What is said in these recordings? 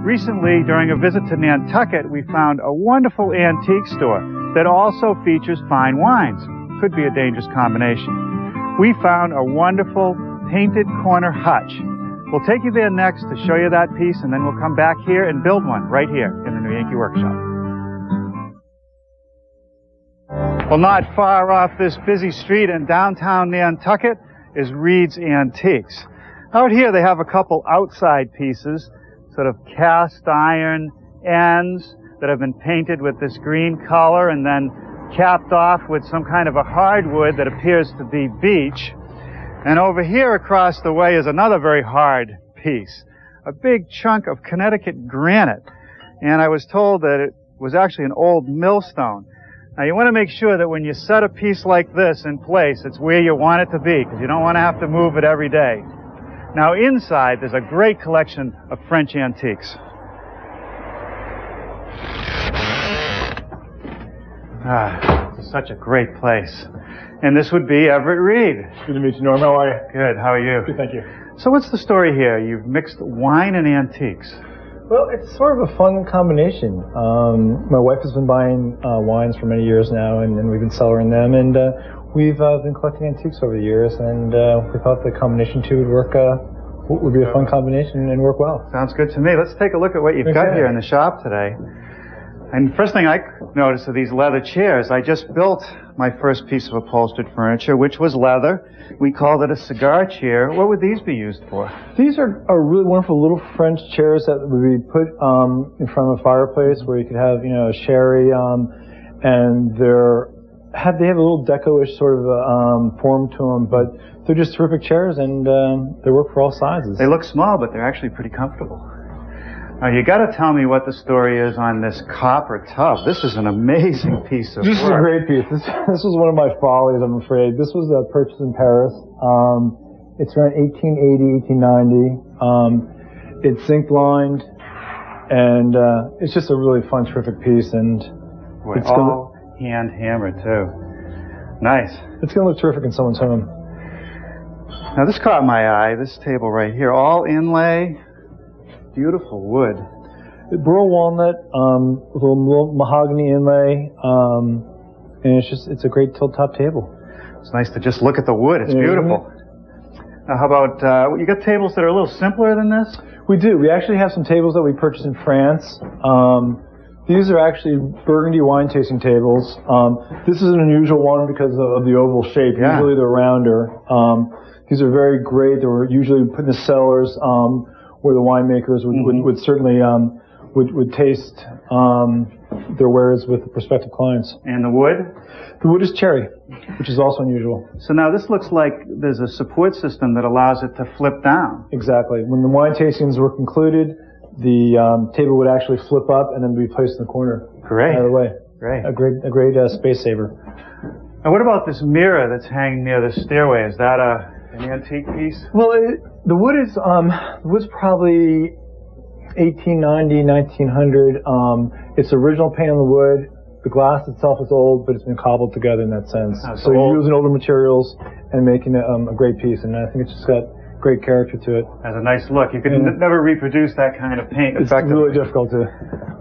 Recently, during a visit to Nantucket, we found a wonderful antique store that also features fine wines. Could be a dangerous combination. We found a wonderful painted corner hutch. We'll take you there next to show you that piece, and then we'll come back here and build one right here in the new Yankee workshop. Well, not far off this busy street in downtown Nantucket is Reed's Antiques. Out here they have a couple outside pieces, sort of cast iron ends that have been painted with this green color and then capped off with some kind of a hardwood that appears to be beech. And over here across the way is another very hard piece, a big chunk of Connecticut granite. And I was told that it was actually an old millstone. Now you want to make sure that when you set a piece like this in place, it's where you want it to be, because you don't want to have to move it every day. Now inside, there's a great collection of French antiques. This is such a great place. And this would be Everett Reed. Good to meet you, Norm. How are you? Good. How are you? Good, thank you. So what's the story here? You've mixed wine and antiques. Well, it's sort of a fun combination. My wife has been buying wines for many years now, and we've been cellaring them, and we've been collecting antiques over the years, and we thought the combination two would work, would be a fun combination and work well. Sounds good to me. Let's take a look at what you've got here in the shop today. And first thing I noticed are these leather chairs. I just built my first piece of upholstered furniture, which was leather. We called it a cigar chair. What would these be used for? These are really wonderful little French chairs that would be put in front of a fireplace where you could have, a sherry, and they have a little deco-ish sort of form to them, but they're just terrific chairs, and they work for all sizes. They look small, but they're actually pretty comfortable. Now, you got to tell me what the story is on this copper tub. This is an amazing piece of work. This is a great piece. This was one of my follies, I'm afraid. This was purchased in Paris. It's around 1880, 1890. It's zinc-lined, and it's just a really fun, terrific piece. And it's all hand-hammered, too. Nice. It's going to look terrific in someone's home. Now, this caught my eye, this table right here. All inlay. Beautiful wood. Burl walnut, with a little mahogany inlay, and it's a great tilt-top table. It's nice to just look at the wood. It's beautiful. Now, how about, you got tables that are a little simpler than this? We do. We actually have some tables that we purchased in France. These are actually Burgundy wine tasting tables. This is an unusual one because of the oval shape. Yeah. Usually they're rounder. These are very great. They were usually put in the cellars, where the winemakers would certainly would taste their wares with the prospective clients. And the wood? The wood is cherry, which is also unusual. So now this looks like there's a support system that allows it to flip down. Exactly. When the wine tastings were concluded, the table would actually flip up and then be placed in the corner. Great. Out of the way. Great. A great space saver. Now what about this mirror that's hanging near the stairway? Is that an antique piece? Well, the wood is was probably 1890, 1900. It's original paint on the wood. The glass itself is old, but it's been cobbled together in that sense. So you're using older materials and making a great piece, and I think it's just got great character to it. Has a nice look. You could never reproduce that kind of paint effectively. It's really difficult to.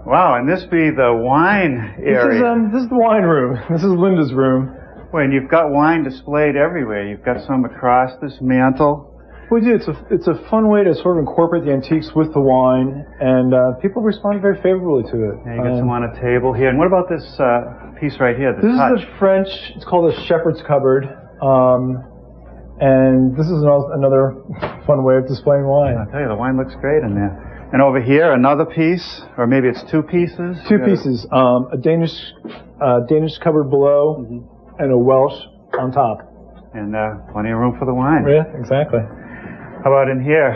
Wow, and this be the wine area. This is the wine room. This is Linda's room. Well, and you've got wine displayed everywhere. You've got some across this mantle. We do. It's a fun way to sort of incorporate the antiques with the wine, and people respond very favorably to it. Yeah, you got some on a table here. And what about this piece right here? This is a French. It's called a shepherd's cupboard, and this is another fun way of displaying wine. I'll tell you, the wine looks great in there. And over here, another piece, or maybe it's two pieces. Two pieces. A Danish cupboard below, and a Welsh on top. And plenty of room for the wine. Yeah, exactly. How about in here?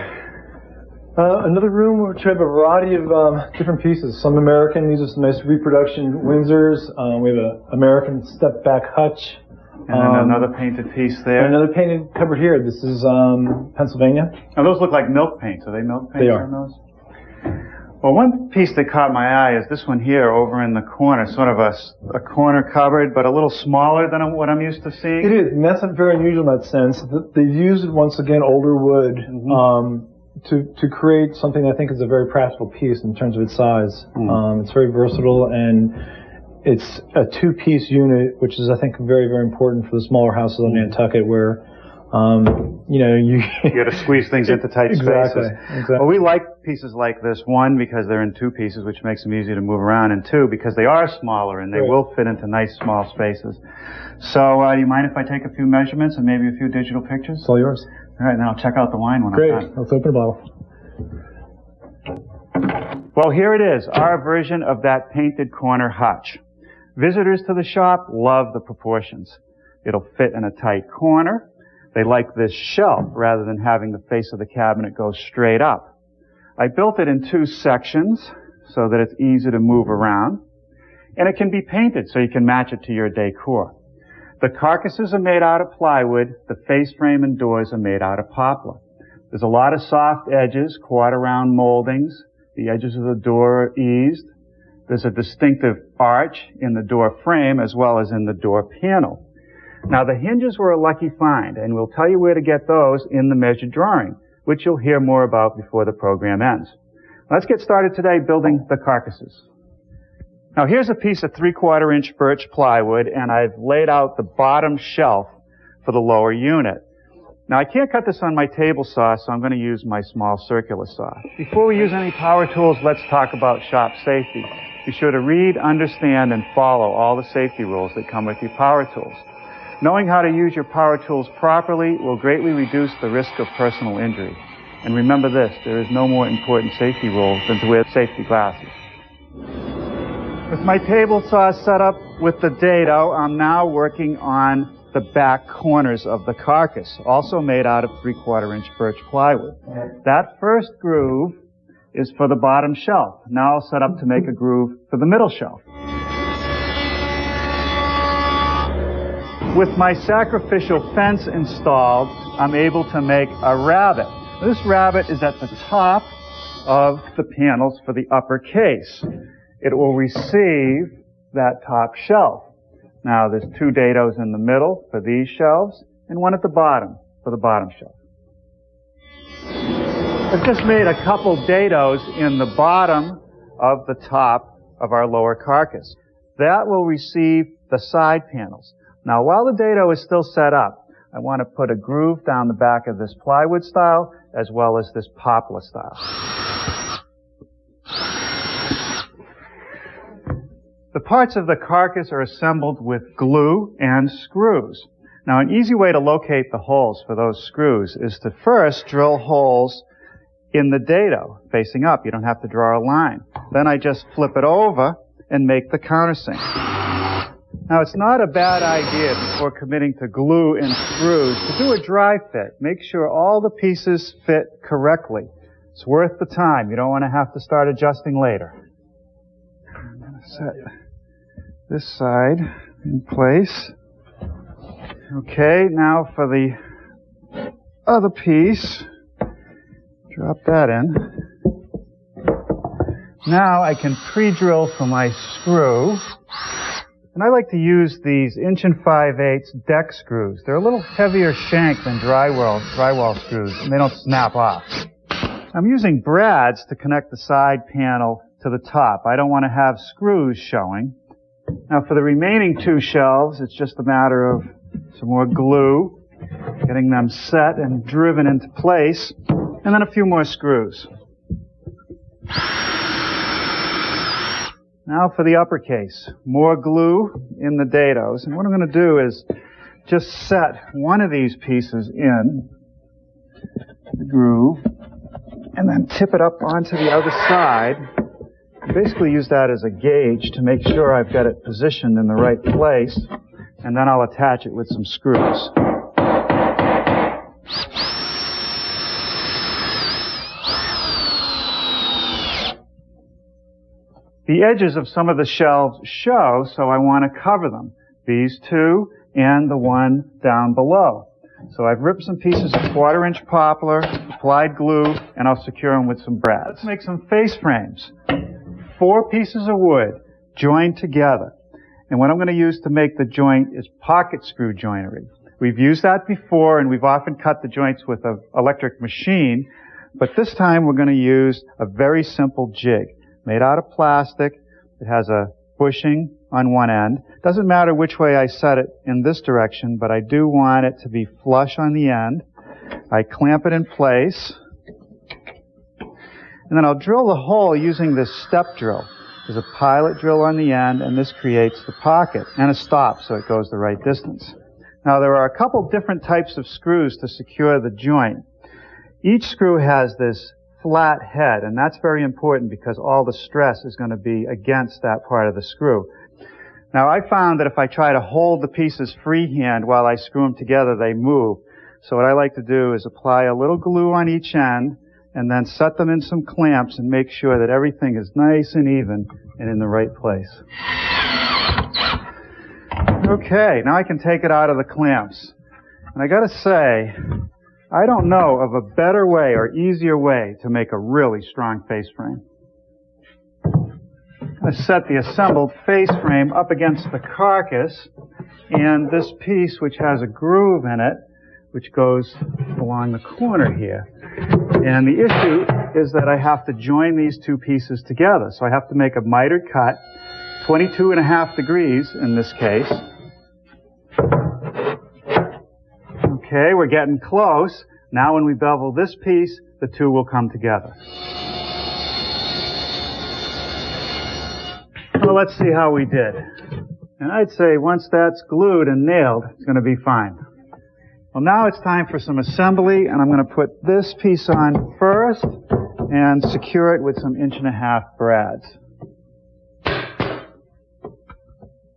Another room which have a variety of different pieces. Some American, these are some nice reproduction Windsors. We have an American step-back Hutch. And then another painted piece there. And another painted cupboard here. This is Pennsylvania. Now those look like milk paints. Are they milk paints? They are. On those? Well, one piece that caught my eye is this one here over in the corner, sort of a corner cupboard, but a little smaller than what I'm used to seeing. It is, and that's very unusual in that sense. They've used, once again, older wood, to create something I think is a very practical piece in terms of its size. It's very versatile, and it's a two-piece unit, which is, I think, very, very important for the smaller houses on Nantucket, where you got to squeeze things into tight spaces. Exactly. Well, we like pieces like this, one, because they're in two pieces, which makes them easy to move around, and two, because they are smaller and they will fit into nice small spaces. So, do you mind if I take a few measurements and maybe a few digital pictures? It's all yours. All right, now I'll check out the wine when Great. I'm done. Let's open a bottle. Well, here it is, our version of that painted corner hutch. Visitors to the shop love the proportions. It'll fit in a tight corner. They like this shelf rather than having the face of the cabinet go straight up. I built it in two sections so that it's easy to move around. And it can be painted so you can match it to your decor. The carcasses are made out of plywood. The face frame and doors are made out of poplar. There's a lot of soft edges, quarter-round moldings. The edges of the door are eased. There's a distinctive arch in the door frame as well as in the door panel. Now, the hinges were a lucky find, and we'll tell you where to get those in the measured drawing, which you'll hear more about before the program ends. Let's get started today building the carcasses. Now, here's a piece of 3/4-inch birch plywood, and I've laid out the bottom shelf for the lower unit. Now, I can't cut this on my table saw, so I'm going to use my small circular saw. Before we use any power tools, let's talk about shop safety. Be sure to read, understand, and follow all the safety rules that come with your power tools. Knowing how to use your power tools properly will greatly reduce the risk of personal injury. And remember this, there is no more important safety rule than to wear safety glasses. With my table saw set up with the dado, I'm now working on the back corners of the carcass, also made out of 3/4-inch birch plywood. That first groove is for the bottom shelf. Now I'll set up to make a groove for the middle shelf. With my sacrificial fence installed, I'm able to make a rabbet. This rabbet is at the top of the panels for the upper case. It will receive that top shelf. Now, there's two dados in the middle for these shelves, and one at the bottom for the bottom shelf. I've just made a couple dados in the bottom of the top of our lower carcass. That will receive the side panels. Now, while the dado is still set up, I want to put a groove down the back of this plywood style as well as this poplar style. The parts of the carcass are assembled with glue and screws. Now, an easy way to locate the holes for those screws is to first drill holes in the dado facing up. You don't have to draw a line. Then I just flip it over and make the countersink. Now, it's not a bad idea before committing to glue and screws to do a dry fit. Make sure all the pieces fit correctly. It's worth the time. You don't want to have to start adjusting later. I'm going to set this side in place. Okay, now for the other piece, drop that in. Now I can pre-drill for my screw. And I like to use these 1 5/8" deck screws. They're a little heavier shank than drywall screws, and they don't snap off. I'm using brads to connect the side panel to the top. I don't want to have screws showing. Now for the remaining two shelves, it's just a matter of some more glue, getting them set and driven into place, and then a few more screws. Now for the upper case, more glue in the dados. And what I'm going to do is just set one of these pieces in the groove and then tip it up onto the other side. Basically use that as a gauge to make sure I've got it positioned in the right place. And then I'll attach it with some screws. The edges of some of the shelves show, so I want to cover them. These two and the one down below. So I've ripped some pieces of 1/4-inch poplar, applied glue, and I'll secure them with some brads. Let's make some face frames. 4 pieces of wood joined together. And what I'm going to use to make the joint is pocket screw joinery. We've used that before, and we've often cut the joints with an electric machine. But this time we're going to use a very simple jig made out of plastic. It has a bushing on one end. Doesn't matter which way I set it in this direction, but I do want it to be flush on the end. I clamp it in place, and then I'll drill the hole using this step drill. There's a pilot drill on the end, and this creates the pocket, and a stop so it goes the right distance. Now there are a couple different types of screws to secure the joint. Each screw has this flat head, and that's very important because all the stress is going to be against that part of the screw. Now I found that if I try to hold the pieces freehand while I screw them together, they move. So what I like to do is apply a little glue on each end and then set them in some clamps and make sure that everything is nice and even and in the right place. Okay, now I can take it out of the clamps. And I gotta say, I don't know of a better way or easier way to make a really strong face frame. I'm going to set the assembled face frame up against the carcass, and this piece, which has a groove in it, which goes along the corner here. And the issue is that I have to join these two pieces together. So I have to make a mitered cut, 22.5 degrees in this case. Okay, we're getting close. Now when we bevel this piece, the two will come together. Well, let's see how we did. And I'd say once that's glued and nailed, it's going to be fine. Well, now it's time for some assembly, and I'm going to put this piece on first and secure it with some 1.5 brads.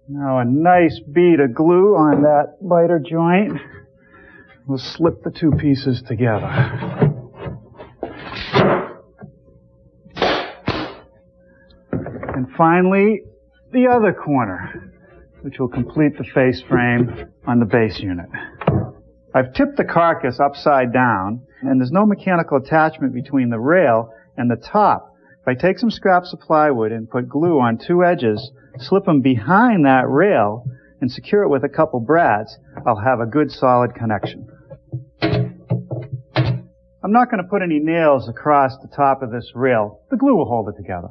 Now a nice bead of glue on that miter joint. We'll slip the two pieces together. And finally, the other corner, which will complete the face frame on the base unit. I've tipped the carcass upside down, and there's no mechanical attachment between the rail and the top. If I take some scraps of plywood and put glue on two edges, slip them behind that rail, and secure it with a couple brads, I'll have a good solid connection. I'm not going to put any nails across the top of this rail. The glue will hold it together.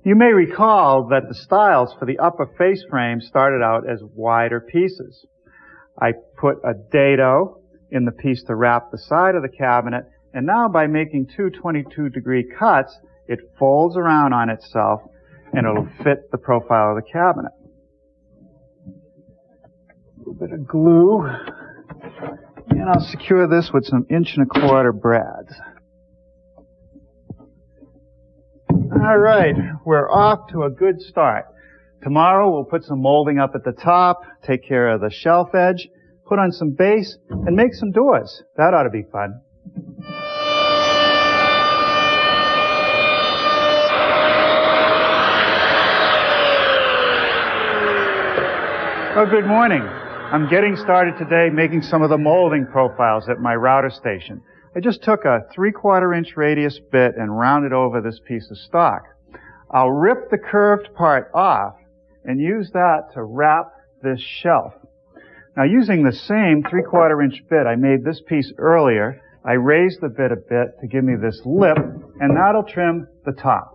You may recall that the stiles for the upper face frame started out as wider pieces. I put a dado in the piece to wrap the side of the cabinet, and now by making two 22-degree cuts, it folds around on itself and it'll fit the profile of the cabinet. A little bit of glue. And I'll secure this with some 1.25 brads. All right, we're off to a good start. Tomorrow we'll put some molding up at the top, take care of the shelf edge, put on some base, and make some doors. That ought to be fun. Oh, good morning. I'm getting started today making some of the molding profiles at my router station. I just took a 3/4 inch radius bit and rounded over this piece of stock. I'll rip the curved part off and use that to wrap this shelf. Now using the same 3/4 inch bit I made this piece earlier, I raised the bit a bit to give me this lip, and that'll trim the top.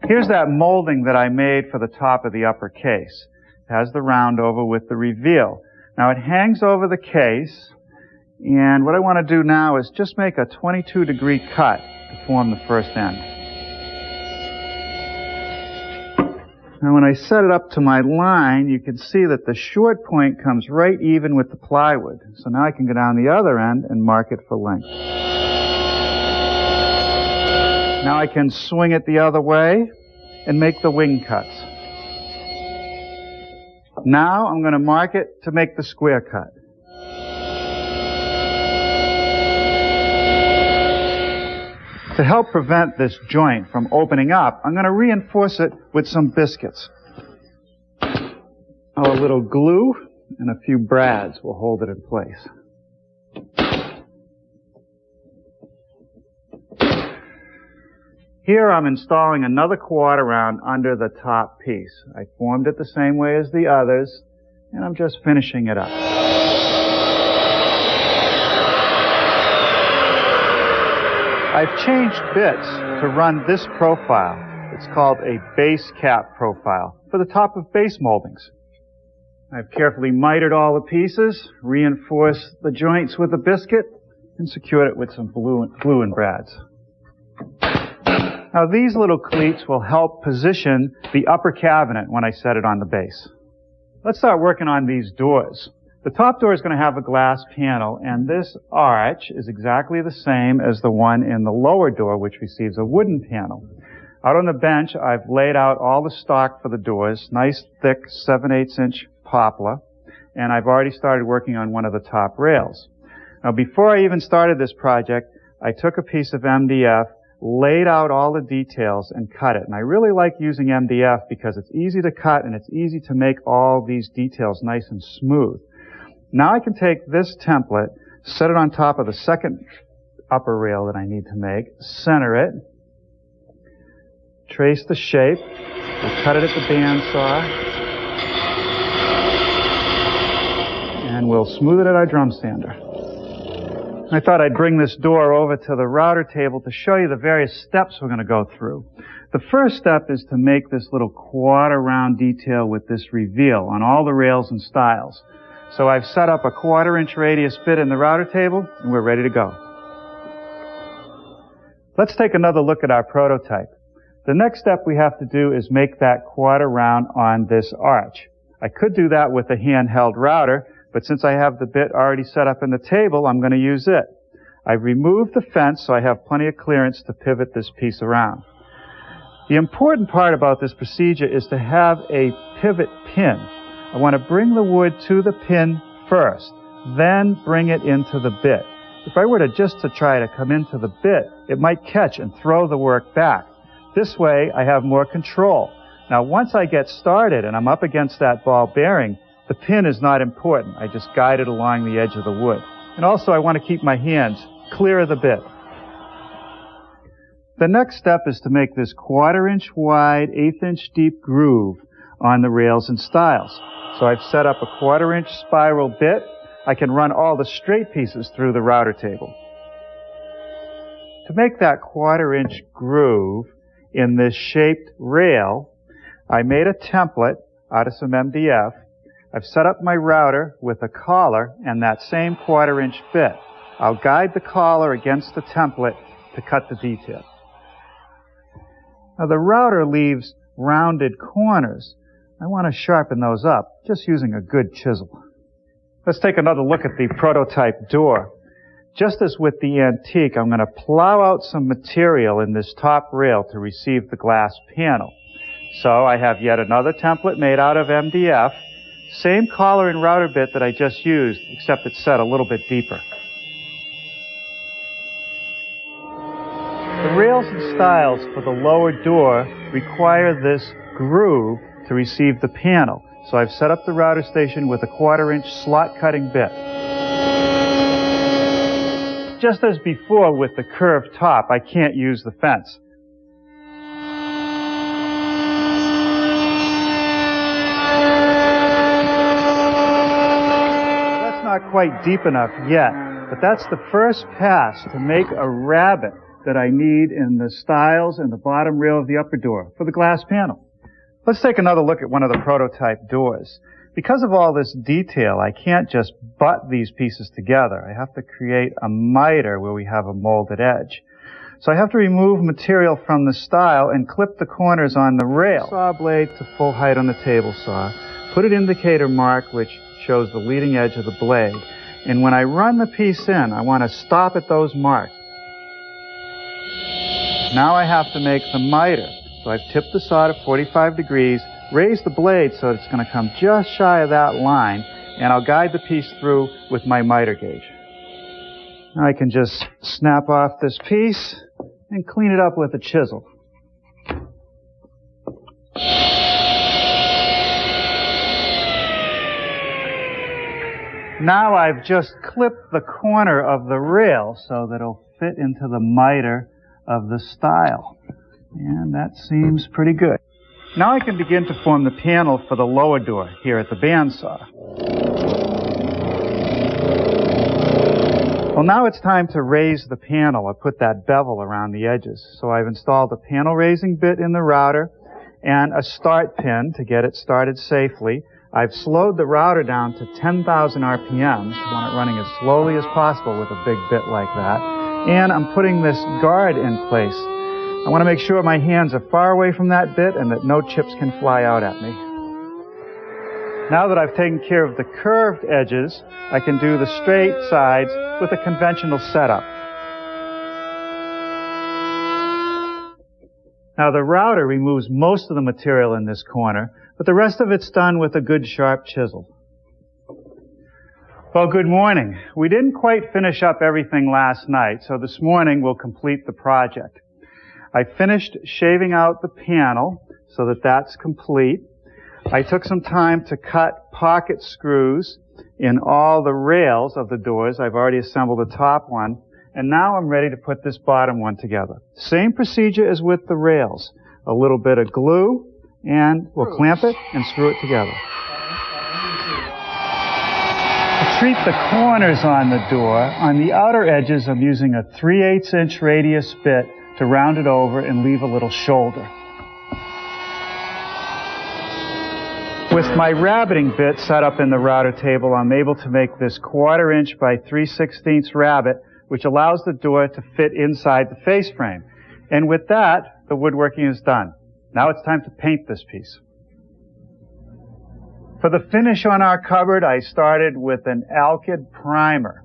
Here's that molding that I made for the top of the upper case. It has the round over with the reveal. Now it hangs over the case, and what I want to do now is just make a 22-degree cut to form the first end. Now when I set it up to my line, you can see that the short point comes right even with the plywood. So now I can go down the other end and mark it for length. Now I can swing it the other way and make the wing cuts. Now I'm going to mark it to make the square cut. To help prevent this joint from opening up, I'm going to reinforce it with some biscuits. A little glue and a few brads will hold it in place. Here I'm installing another quarter round under the top piece. I formed it the same way as the others, and I'm just finishing it up. I've changed bits to run this profile. It's called a base cap profile for the top of base moldings. I've carefully mitered all the pieces, reinforced the joints with a biscuit, and secured it with some glue and brads. Now these little cleats will help position the upper cabinet when I set it on the base. Let's start working on these doors. The top door is going to have a glass panel, and this arch is exactly the same as the one in the lower door, which receives a wooden panel. Out on the bench, I've laid out all the stock for the doors, nice thick 7/8 inch poplar, and I've already started working on one of the top rails. Now before I even started this project, I took a piece of MDF, laid out all the details, and cut it. And I really like using MDF because it's easy to cut and it's easy to make all these details nice and smooth. Now I can take this template, set it on top of the second upper rail that I need to make, center it, trace the shape, we'll cut it at the bandsaw, and we'll smooth it at our drum sander. I thought I'd bring this door over to the router table to show you the various steps we're going to go through. The first step is to make this little quarter round detail with this reveal on all the rails and stiles. So I've set up a 1/4 inch radius bit in the router table, and we're ready to go. Let's take another look at our prototype. The next step we have to do is make that quarter round on this arch. I could do that with a handheld router, but since I have the bit already set up in the table, I'm going to use it. I've removed the fence so I have plenty of clearance to pivot this piece around. The important part about this procedure is to have a pivot pin. I want to bring the wood to the pin first, then bring it into the bit. If I were to just try to come into the bit, it might catch and throw the work back. This way, I have more control. Now, once I get started and I'm up against that ball bearing, the pin is not important. I just guide it along the edge of the wood. And also, I want to keep my hands clear of the bit. The next step is to make this 1/4 inch wide, 1/8 inch deep groove on the rails and stiles. So I've set up a 1/4 inch spiral bit. I can run all the straight pieces through the router table. To make that 1/4 inch groove in this shaped rail, I made a template out of some MDF. I've set up my router with a collar and that same 1/4 inch bit. I'll guide the collar against the template to cut the detail. Now the router leaves rounded corners. I want to sharpen those up, just using a good chisel. Let's take another look at the prototype door. Just as with the antique, I'm going to plow out some material in this top rail to receive the glass panel. So I have yet another template made out of MDF, same collar and router bit that I just used, except it's set a little bit deeper. The rails and stiles for the lower door require this groove to receive the panel. So I've set up the router station with a 1/4 inch slot cutting bit. Just as before with the curved top, I can't use the fence. That's not quite deep enough yet, but that's the first pass to make a rabbet that I need in the stiles and the bottom rail of the upper door for the glass panel. Let's take another look at one of the prototype doors. Because of all this detail, I can't just butt these pieces together. I have to create a miter where we have a molded edge. So I have to remove material from the stile and clip the corners on the rail. Saw blade to full height on the table saw. Put an indicator mark which shows the leading edge of the blade. And when I run the piece in, I want to stop at those marks. Now I have to make the miter. So I've tipped the saw to 45 degrees, raised the blade so it's going to come just shy of that line, and I'll guide the piece through with my miter gauge. Now I can just snap off this piece and clean it up with a chisel. Now I've just clipped the corner of the rail so that it'll fit into the miter of the stile. And that seems pretty good. Now I can begin to form the panel for the lower door here at the bandsaw. Well, now it's time to raise the panel or put that bevel around the edges. So I've installed a panel raising bit in the router and a start pin to get it started safely. I've slowed the router down to 10,000 RPMs. I want it running as slowly as possible with a big bit like that. And I'm putting this guard in place. I want to make sure my hands are far away from that bit and that no chips can fly out at me. Now that I've taken care of the curved edges, I can do the straight sides with a conventional setup. Now the router removes most of the material in this corner, but the rest of it's done with a good sharp chisel. Well, good morning. We didn't quite finish up everything last night, so this morning we'll complete the project. I finished shaving out the panel so that that's complete. I took some time to cut pocket screws in all the rails of the doors. I've already assembled the top one. And now I'm ready to put this bottom one together. Same procedure as with the rails. A little bit of glue, and we'll clamp it and screw it together. To treat the corners on the door, on the outer edges I'm using a 3/8 inch radius bit to round it over and leave a little shoulder. With my rabbiting bit set up in the router table, I'm able to make this 1/4 inch by 3/16 rabbet, which allows the door to fit inside the face frame. And with that, the woodworking is done. Now it's time to paint this piece. For the finish on our cupboard, I started with an alkyd primer.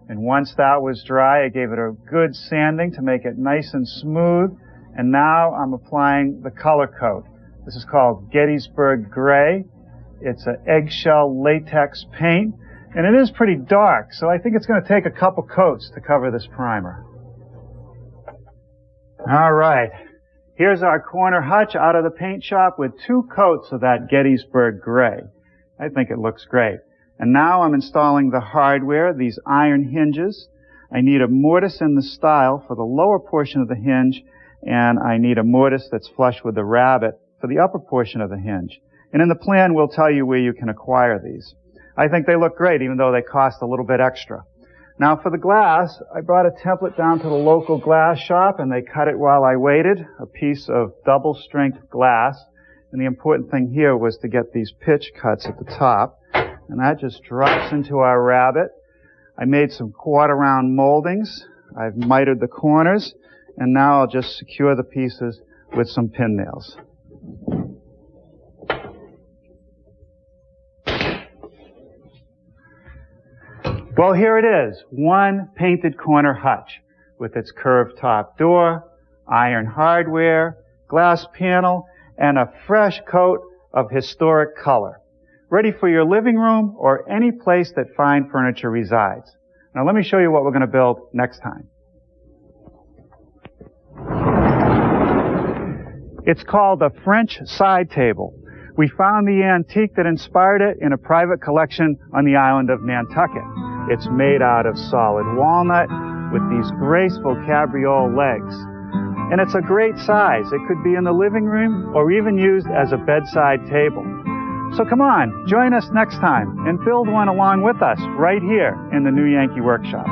And once that was dry, I gave it a good sanding to make it nice and smooth. And now I'm applying the color coat. This is called Gettysburg Gray. It's an eggshell latex paint. And it is pretty dark, so I think it's going to take a couple coats to cover this primer. All right. Here's our corner hutch out of the paint shop with 2 coats of that Gettysburg Gray. I think it looks great. And now I'm installing the hardware, these iron hinges. I need a mortise in the style for the lower portion of the hinge, and I need a mortise that's flush with the rabbet for the upper portion of the hinge. And in the plan, we'll tell you where you can acquire these. I think they look great, even though they cost a little bit extra. Now for the glass, I brought a template down to the local glass shop, and they cut it while I waited, a piece of double-strength glass. And the important thing here was to get these pitch cuts at the top. And that just drops into our rabbet. I made some 1/4 round moldings. I've mitered the corners. And now I'll just secure the pieces with some pin nails. Well, here it is, one painted corner hutch with its curved top door, iron hardware, glass panel, and a fresh coat of historic color. Ready for your living room or any place that fine furniture resides. Now let me show you what we're going to build next time. It's called a French side table. We found the antique that inspired it in a private collection on the island of Nantucket. It's made out of solid walnut with these graceful cabriole legs. And it's a great size. It could be in the living room or even used as a bedside table. So come on, join us next time and build one along with us right here in the new Yankee Workshop.